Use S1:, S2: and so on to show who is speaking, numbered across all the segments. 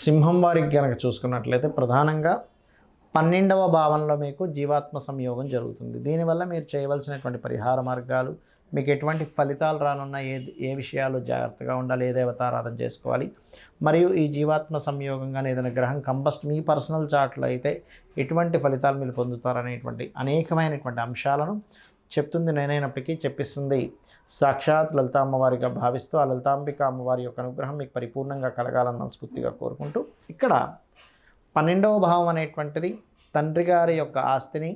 S1: సింహం వారికి కనుక చూసుకున్నట్లయితే ప్రధానంగా 12వ భావంలో మీకు జీవాత్మ సంయోగం జరుగుతుంది. దీనివల్ల మీరు చేయవలసినటువంటి పరిహార మార్గాలు, మీకు ఎటువంటి ఫలితాలు రానున్న ఏ విషయాలు జాగ్రత్తగా ఉండాలి, ఏ దేవతారాధన చేసుకోవాలి, మరియు ఈ జీవాత్మ సంయోగంగానే ఏదైనా గ్రహం కంబస్ట్ మీ పర్సనల్ చార్ట్లో అయితే ఎటువంటి ఫలితాలు మీరు పొందుతారనేటువంటి అనేకమైనటువంటి అంశాలను చెప్తుంది నేనైనప్పటికీ చెప్పిస్తుంది సాక్షాత్ లలిత అమ్మవారిగా భావిస్తూ ఆ లలితాంబిక అమ్మవారి యొక్క అనుగ్రహం మీకు పరిపూర్ణంగా కలగాలని మనస్ఫూర్తిగా కోరుకుంటూ, ఇక్కడ 12వ భావం అనేటువంటిది తండ్రి గారి యొక్క ఆస్తిని,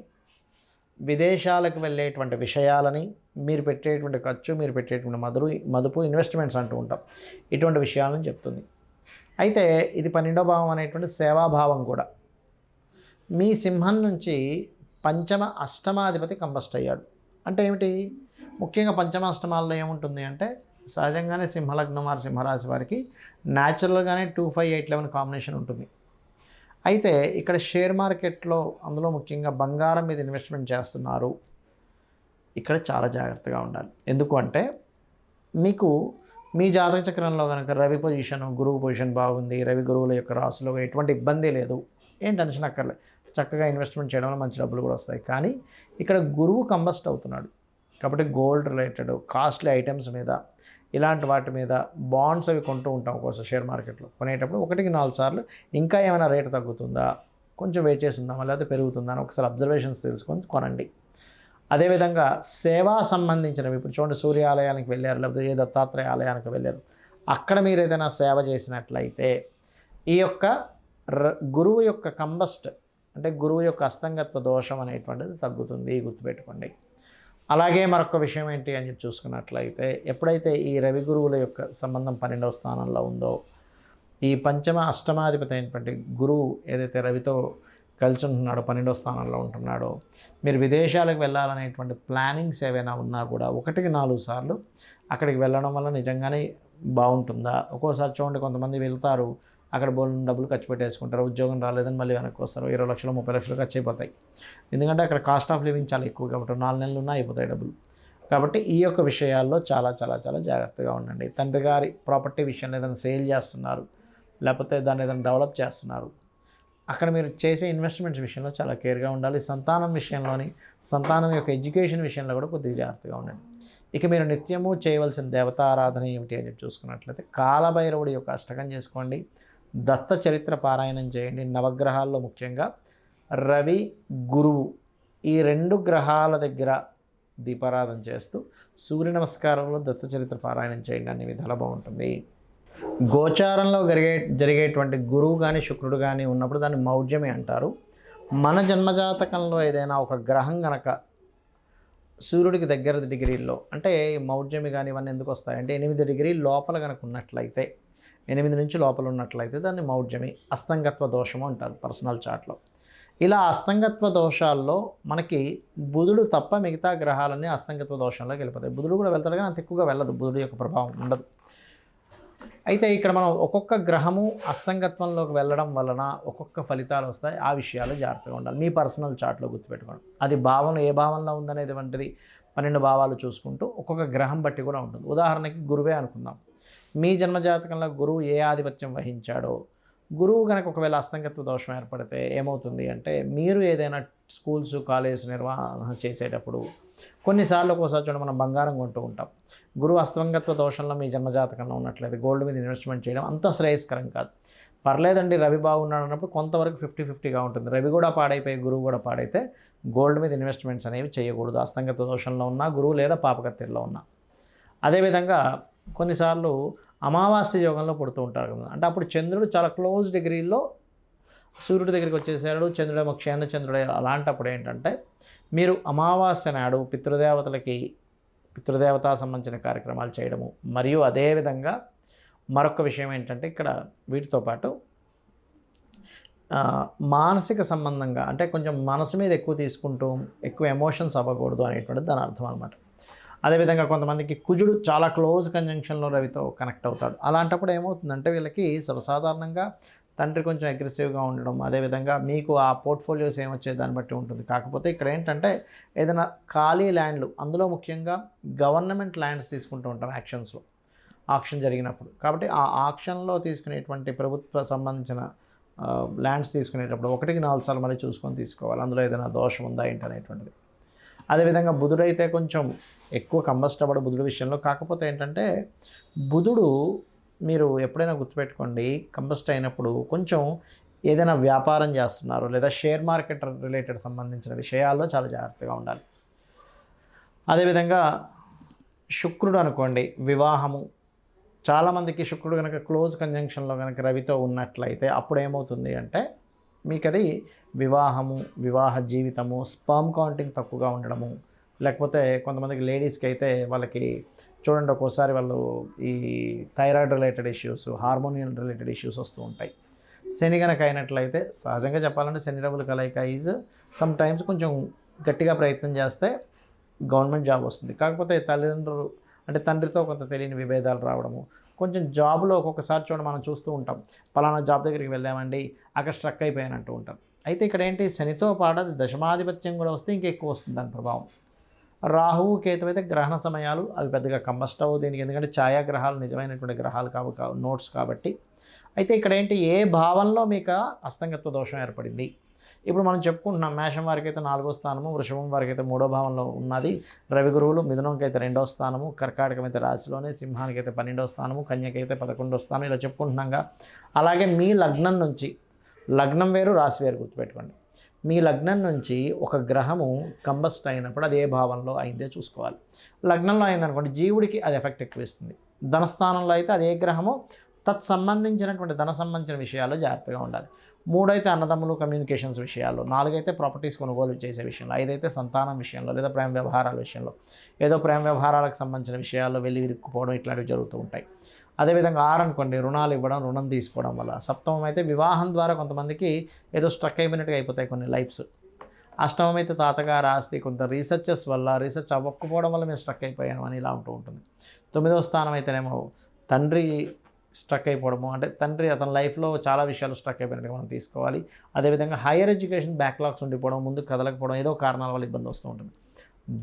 S1: విదేశాలకు వెళ్ళేటువంటి విషయాలని, మీరు పెట్టేటువంటి ఖర్చు, మీరు పెట్టేటువంటి మదుపు ఇన్వెస్ట్మెంట్స్ అంటూ ఉంటాం, ఇటువంటి విషయాలను చెప్తుంది. అయితే ఇది 12వ భావం అనేటువంటి సేవాభావం కూడా. మీ సింహం నుంచి పంచమ అష్టమాధిపతి కంబస్ట్ అయ్యాడు. అంటే ఏమిటి? ముఖ్యంగా పంచమాష్టమాల్లో ఏముంటుంది అంటే సహజంగానే సింహలగ్నం వారి సింహరాశి వారికి న్యాచురల్గానే 2, 5, 8, 11 కాంబినేషన్ ఉంటుంది. అయితే ఇక్కడ షేర్ మార్కెట్లో అందులో ముఖ్యంగా బంగారం మీద ఇన్వెస్ట్మెంట్ చేస్తున్నారు, ఇక్కడ చాలా జాగ్రత్తగా ఉండాలి. ఎందుకు అంటే మీకు మీ జాతక చక్రంలో కనుక రవి పొజిషన్, గురువు పొజిషన్ బాగుంది, రవి గురువుల యొక్క రాశిలో ఎటువంటి ఇబ్బంది లేదు, ఏం టెన్షన్ అక్కర్లేదు, చక్కగా ఇన్వెస్ట్మెంట్ చేయడం వల్ల మంచి డబ్బులు కూడా వస్తాయి. కానీ ఇక్కడ గురువు కంబస్ట్ అవుతున్నాడు కాబట్టి గోల్డ్ రిలేటెడ్ కాస్ట్లీ ఐటమ్స్ మీద, ఇలాంటి వాటి మీద బాండ్స్ అవి కొంటూ ఉంటాం ఒక్కోసారి షేర్ మార్కెట్లో. కొనేటప్పుడు 1కి 4 సార్లు ఇంకా ఏమైనా రేటు తగ్గుతుందా, కొంచెం వెయిట్ చేస్తుందా, లేకపోతే పెరుగుతుందా అని ఒకసారి అబ్జర్వేషన్స్ తెలుసుకొని కొనండి. అదేవిధంగా సేవా సంబంధించినవి, ఇప్పుడు చూడండి సూర్యాలయానికి వెళ్ళారు, లేకపోతే ఏ దత్తాత్రేయ ఆలయానికి వెళ్ళారు, అక్కడ మీరు ఏదైనా సేవ చేసినట్లయితే ఈ యొక్క గురువు యొక్క కంబస్ట్ అంటే గురువు యొక్క అస్తంగత్వ దోషం అనేటువంటిది తగ్గుతుంది, గుర్తుపెట్టుకోండి. అలాగే మరొక విషయం ఏంటి అని చెప్పి చూసుకున్నట్లయితే, ఎప్పుడైతే ఈ రవి గురువుల యొక్క సంబంధం 12వ స్థానంలో ఉందో, ఈ పంచమ అష్టమాధిపతి అయినటువంటి గురువు ఏదైతే రవితో కలిసి ఉంటున్నాడో, 12వ స్థానంలో ఉంటున్నాడో, మీరు విదేశాలకు వెళ్ళాలనేటువంటి ప్లానింగ్స్ ఏవైనా ఉన్నా కూడా 1కి 4 సార్లు అక్కడికి వెళ్ళడం వల్ల నిజంగానే బాగుంటుందా. ఒక్కోసారి చూడండి కొంతమంది వెళ్తారు, అక్కడ బోల్డ్ డబ్బులు ఖర్చు పెట్టేసుకుంటారు, ఉద్యోగం రాలేదని మళ్ళీ వెనక్కి వస్తారు, 20 లక్షలు 30 లక్షలు ఖర్చు అయిపోతాయి. ఎందుకంటే అక్కడ కాస్ట్ ఆఫ్ లివింగ్ చాలా ఎక్కువ కాబట్టి 4 నెలలు ఉన్నా అయిపోతాయి డబ్బులు. కాబట్టి ఈ యొక్క విషయాల్లో చాలా చాలా చాలా జాగ్రత్తగా ఉండండి. తండ్రి గారి ప్రాపర్టీ విషయంలో ఏదైనా సేల్ చేస్తున్నారు, లేకపోతే దాన్ని ఏదైనా డెవలప్ చేస్తున్నారు, అక్కడ మీరు చేసే ఇన్వెస్ట్మెంట్స్ విషయంలో చాలా కేర్గా ఉండాలి. సంతానం విషయంలోని, సంతానం యొక్క ఎడ్యుకేషన్ విషయంలో కూడా కొద్దిగా జాగ్రత్తగా ఉండండి. ఇక మీరు నిత్యము చేయవలసిన దేవతారాధన ఏమిటి అని చెప్పి చూసుకున్నట్లయితే కాలభైరవుడి యొక్క అష్టకం చేసుకోండి, దత్త చరిత్ర పారాయణం చేయండి. నవగ్రహాల్లో ముఖ్యంగా రవి, గురువు ఈ 2 గ్రహాల దగ్గర దీపారాధన చేస్తూ సూర్య నమస్కారంలో దత్త చరిత్ర పారాయణం చేయండి, అన్ని విధాలు బాగుంటుంది. గోచారంలో జరిగేటువంటి గురువు కానీ శుక్రుడు కానీ ఉన్నప్పుడు దాన్ని మౌఢ్యమి అంటారు. మన జన్మజాతకంలో ఏదైనా ఒక గ్రహం కనుక సూర్యుడికి దగ్గర డిగ్రీల్లో, అంటే మౌఢ్యమి కానీ ఇవన్నీ ఎందుకు వస్తాయంటే 8 డిగ్రీల లోపల కనుక ఉన్నట్లయితే, 8 నుంచి లోపల ఉన్నట్లయితే దాన్ని మౌఢ్యమి, అస్తంగత్వ దోషము అంటారు పర్సనల్ చార్ట్లో. ఇలా అస్తంగత్వ దోషాల్లో మనకి బుధుడు తప్ప మిగతా గ్రహాలన్నీ అస్తంగత్వ దోషంలోకి వెళ్ళిపోతాయి. బుధుడు కూడా వెళ్తాడు కానీ అంత ఎక్కువగా వెళ్ళదు, బుధుడు యొక్క ప్రభావం ఉండదు. అయితే ఇక్కడ మనం ఒక్కొక్క గ్రహము అస్తంగత్వంలోకి వెళ్ళడం వలన ఒక్కొక్క ఫలితాలు వస్తాయి. ఆ విషయాలు జాగ్రత్తగా ఉండాలి. మీ పర్సనల్ చార్ట్లో గుర్తుపెట్టుకోండి. అది భావం ఏ భావంలో ఉందనేది వంటిది 12 భావాలు చూసుకుంటూ ఒక్కొక్క గ్రహం బట్టి కూడా ఉంటుంది. ఉదాహరణకి గురువే అనుకుందాం. మీ జన్మజాతకంలో గురువు ఏ ఆధిపత్యం వహించాడో, గురువు కనుక ఒకవేళ అస్తంగత్వ దోషం ఏర్పడితే ఏమవుతుంది అంటే, మీరు ఏదైనా స్కూల్స్ కాలేజ్ నిర్వహణ చేసేటప్పుడు కొన్నిసార్లు ఒక్కోసారి చూడండి మనం బంగారం కొంటూ ఉంటాం. గురువు అస్తంగత్వ దోషంలో మీ జన్మజాతకంలో ఉన్నట్లయితే గోల్డ్ మీద ఇన్వెస్ట్మెంట్ చేయడం అంత శ్రేయస్కరం కాదు. పర్లేదండి రవి బాగున్నాడు అన్నప్పుడు కొంతవరకు 50-50గా ఉంటుంది. రవి కూడా పాడైపోయి గురువు కూడా పాడైతే గోల్డ్ మీద ఇన్వెస్ట్మెంట్స్ అనేవి చేయకూడదు, అస్తంగత్వ దోషంలో ఉన్న గురువు లేదా పాపకత్తిలో ఉన్న. అదేవిధంగా కొన్నిసార్లు అమావాస్య యోగంలో పుడుతూ ఉంటారు కదా, అంటే అప్పుడు చంద్రుడు చాలా క్లోజ్ డిగ్రీల్లో సూర్యుడి దగ్గరికి వచ్చేసాడు, చంద్రుడేమో క్షేణ చంద్రుడే. అలాంటప్పుడు ఏంటంటే మీరు అమావాస్య నాడు పితృదేవతా సంబంధించిన కార్యక్రమాలు చేయడము, మరియు అదేవిధంగా మరొక విషయం ఏంటంటే ఇక్కడ వీటితో పాటు మానసిక సంబంధంగా, అంటే కొంచెం మనసు మీద ఎక్కువ తీసుకుంటూ ఎక్కువ ఎమోషన్స్ అవ్వకూడదు అనేటువంటిది దాని అర్థం అనమాట. అదేవిధంగా కొంతమందికి కుజుడు చాలా క్లోజ్ కంజంక్షన్లో రవితో కనెక్ట్ అవుతాడు. అలాంటప్పుడు ఏమవుతుందంటే వీళ్ళకి సర్వసాధారణంగా తండ్రి కొంచెం అగ్రెసివ్గా ఉండడం, అదేవిధంగా మీకు ఆ పోర్ట్ఫోలియోస్ ఏమొచ్చే దాన్ని బట్టి ఉంటుంది. కాకపోతే ఇక్కడ ఏంటంటే ఏదైనా ఖాళీ ల్యాండ్లు, అందులో ముఖ్యంగా గవర్నమెంట్ ల్యాండ్స్ తీసుకుంటూ ఉంటాం యాక్షన్స్లో. ఆక్షన్ జరిగినప్పుడు. కాబట్టి ఆ ఆక్షన్‌లో తీసుకునేటువంటి ప్రభుత్వ సంబంధించిన ల్యాండ్స్ తీసుకునేటప్పుడు 1కి 4 సార్లు మళ్ళీ చూసుకొని తీసుకోవాలి. అందులో ఏదైనా దోషం ఉందా ఏంటి అనేటువంటిది. అదేవిధంగా బుధుడైతే కొంచెం ఎక్కువ కంబస్ట్ అవ్వడు బుధుడు విషయంలో. కాకపోతే ఏంటంటే బుధుడు మీరు ఎప్పుడైనా గుర్తుపెట్టుకోండి, కంబస్ట్ అయినప్పుడు కొంచెం ఏదైనా వ్యాపారం చేస్తున్నారు లేదా షేర్ మార్కెట్ రిలేటెడ్ సంబంధించిన విషయాల్లో చాలా జాగ్రత్తగా ఉండాలి. అదేవిధంగా శుక్రుడు అనుకోండి, వివాహము, చాలామందికి శుక్రుడు కనుక క్లోజ్ కంజంక్షన్లో కనుక రవితో ఉన్నట్లయితే అప్పుడు ఏమవుతుంది అంటే మీకు అది వివాహము, వివాహ జీవితము, స్పర్మ్ కౌంటింగ్ తక్కువగా ఉండడము, లేకపోతే కొంతమందికి లేడీస్కి అయితే వాళ్ళకి చూడండి ఒక్కోసారి వాళ్ళు ఈ thyroid related issues, హార్మోనియల్ related issues వస్తూ ఉంటాయి. శని కనుక అయినట్లయితే సహజంగా చెప్పాలంటే శని రవుల కలయిక ఈజ్ సమ్ టైమ్స్ కొంచెం గట్టిగా ప్రయత్నం చేస్తే గవర్నమెంట్ జాబ్ వస్తుంది. కాకపోతే తల్లిదండ్రులు అంటే తండ్రితో కొంత తెలియని విభేదాలు రావడము, కొంచెం జాబ్లో ఒక్కొక్కసారి మనం చూస్తూ ఉంటాం, పలానా జాబ్ దగ్గరికి వెళ్ళామండి అక్కడ స్ట్రక్ అయిపోయానంటూ ఉంటాం. అయితే ఇక్కడ ఏంటి, శనితో పాటు అది దశమాధిపత్యం కూడా వస్తే ఇంకెక్కువ వస్తుంది దాని ప్రభావం. రాహువు కేతు అయితే గ్రహణ సమయాలు అవి పెద్దగా కంబస్ట్ అవ్వవు దీనికి, ఎందుకంటే ఛాయాగ్రహాలు నిజమైనటువంటి గ్రహాలు కావు నోట్స్ కాబట్టి. అయితే ఇక్కడ ఏంటి, ఏ భావంలో మీకు అస్తంగత్వ దోషం ఏర్పడింది. ఇప్పుడు మనం చెప్పుకుంటున్నాం మేషం వారికి అయితే 4వ స్థానము, వృషభం వారికి అయితే 3వ భావంలో ఉన్నది రవి గురువులు, మిథునంకి అయితే 2వ స్థానము, కర్కాటకం అయితే రాశిలోనే, సింహానికి అయితే 12వ స్థానము, కన్యకి అయితే 11వ స్థానం, ఇలా చెప్పుకుంటున్నాగా. అలాగే మీ లగ్నం నుంచి, లగ్నం వేరు రాశి వేరు గుర్తుపెట్టుకోండి, మీ లగ్నం నుంచి ఒక గ్రహము కంబస్ట్ అయినప్పుడు అది ఏ భావంలో అయిందే చూసుకోవాలి. లగ్నంలో అయిందనుకోండి జీవుడికి అది ఎఫెక్ట్ ఎక్కువ ఇస్తుంది. ధనస్థానంలో అయితే అదే గ్రహము తత్సంబంధించినటువంటి ధన సంబంధించిన విషయాల్లో జాగ్రత్తగా ఉండాలి. 3 అయితే అన్నదమ్ములు కమ్యూనికేషన్స్ విషయాల్లో, 4 అయితే ప్రాపర్టీస్ కొనుగోలు చేసే విషయంలో, 5 అయితే సంతానం విషయంలో లేదా ప్రేమ వ్యవహారాల విషయంలో, ఏదో ప్రేమ వ్యవహారాలకు సంబంధించిన విషయాల్లో వెళ్ళి ఇరుక్కుపోవడం ఇట్లాంటివి జరుగుతూ ఉంటాయి. అదేవిధంగా 6 అనుకోండి, రుణాలు ఇవ్వడం, రుణం తీసుకోవడం వల్ల. సప్తమం అయితే వివాహం ద్వారా కొంతమందికి ఏదో స్ట్రక్ అయిపోయినట్టుగా అయిపోతాయి కొన్ని లైఫ్స్. అష్టమం అయితే తాతగారు ఆస్తి, కొంత రీసెర్చెస్ వల్ల రీసెర్చ్ అవ్వకపోవడం వల్ల మేము స్ట్రక్ అయిపోయాను అని ఇలా ఉంటూ ఉంటుంది. 9వ స్థానం అయితేనేమో తండ్రి స్ట్రక్ అయిపోవడము, అంటే తండ్రి అతని లైఫ్లో చాలా విషయాలు స్ట్రక్ అయిపోయినట్టుగా మనం తీసుకోవాలి. అదేవిధంగా హైయర్ ఎడ్యుకేషన్ బ్యాక్లాగ్స్ ఉండిపోవడం, ముందుకు కదలకపోవడం, ఏదో కారణాల వల్ల ఇబ్బంది వస్తూ ఉంటుంది.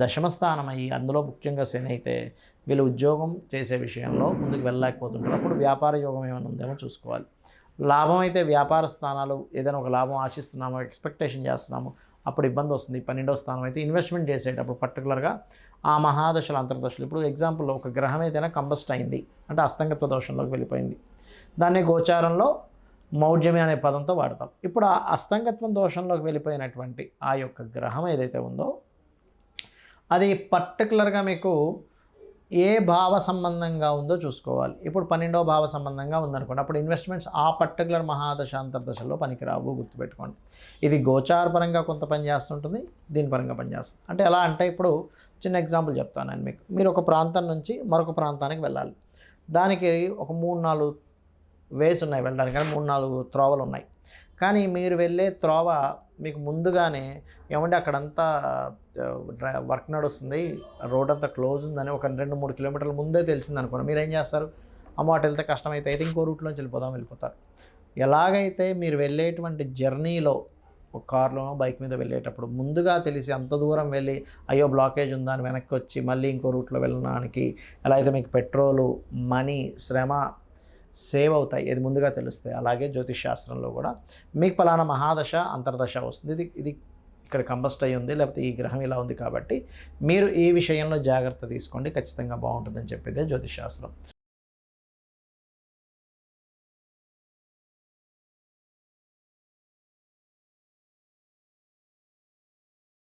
S1: దశమ స్థానం అయ్యి అందులో ముఖ్యంగా శని అయితే వీళ్ళు ఉద్యోగం చేసే విషయంలో ముందుకు వెళ్ళలేకపోతుంటారు. అప్పుడు వ్యాపార యోగం ఏమైనా ఉందేమో చూసుకోవాలి. లాభం అయితే వ్యాపార స్థానాలు ఏదైనా ఒక లాభం ఆశిస్తున్నాము, ఎక్స్పెక్టేషన్ చేస్తున్నాము, అప్పుడు ఇబ్బంది వస్తుంది. 12వ స్థానం అయితే ఇన్వెస్ట్మెంట్ చేసేటప్పుడు పర్టికులర్గా ఆ మహాదశలు అంతర్దశలు, ఇప్పుడు ఎగ్జాంపుల్ ఒక గ్రహం ఏదైనా కంబస్ట్ అయింది అంటే అస్తంగత్వ దోషంలోకి వెళ్ళిపోయింది, దాన్ని గోచారంలో మౌఢ్యమి అనే పదంతో వాడతాం. ఇప్పుడు ఆ అస్తంగత్వం దోషంలోకి వెళ్ళిపోయినటువంటి ఆ యొక్క గ్రహం ఏదైతే ఉందో అది పర్టికులర్గా మీకు ఏ భావ సంబంధంగా ఉందో చూసుకోవాలి. ఇప్పుడు 12వ భావ సంబంధంగా ఉందనుకోండి, అప్పుడు ఇన్వెస్ట్మెంట్స్ ఆ పర్టికులర్ మహాదశ అంతర్దశలో పనికిరావు, గుర్తుపెట్టుకోండి. ఇది గోచార పరంగా కొంత పని చేస్తుంటుంది, దీని పరంగా పనిచేస్తుంది. అంటే ఎలా అంటే ఇప్పుడు చిన్న ఎగ్జాంపుల్ చెప్తాను నేను మీకు. మీరు ఒక ప్రాంతం నుంచి మరొక ప్రాంతానికి వెళ్ళాలి, దానికి ఒక 3-4 వేస్ ఉన్నాయి వెళ్ళడానికి, కానీ 3-4 త్రోవలు ఉన్నాయి. కానీ మీరు వెళ్ళే త్రోవ మీకు ముందుగానే ఏమంటే అక్కడంతా వర్క్ నడుస్తుంది, రోడ్ అంతా క్లోజ్ ఉందని ఒక 2-3 కిలోమీటర్ల ముందే తెలిసింది అనుకోండి, మీరు ఏం చేస్తారు, అమ్మ అటు వెళ్తే కష్టమైతే అయితే ఇంకో రూట్లోంచి వెళ్ళిపోతారు. ఎలాగైతే మీరు వెళ్ళేటువంటి జర్నీలో ఒక కార్లోనో బైక్ మీద వెళ్ళేటప్పుడు ముందుగా తెలిసి అంత దూరం వెళ్ళి అయ్యో బ్లాకేజ్ ఉందా అని వెనక్కి వచ్చి మళ్ళీ ఇంకో రూట్లో వెళ్ళడానికి ఎలా అయితే మీకు పెట్రోలు, మనీ, శ్రమ సేవ్ అవుతాయి, ఇది ముందుగా తెలుస్తాయి. అలాగే జ్యోతిష్ శాస్త్రంలో కూడా మీకు పలానా మహాదశ అంతర్దశ వస్తుంది, ఇది ఇక్కడ కంబస్ట్ అయ్యి ఉంది, లేకపోతే ఈ గ్రహం ఇలా ఉంది, కాబట్టి మీరు ఈ విషయంలో జాగ్రత్త తీసుకోండి, ఖచ్చితంగా బాగుంటుందని చెప్పేదే జ్యోతిష్ శాస్త్రం.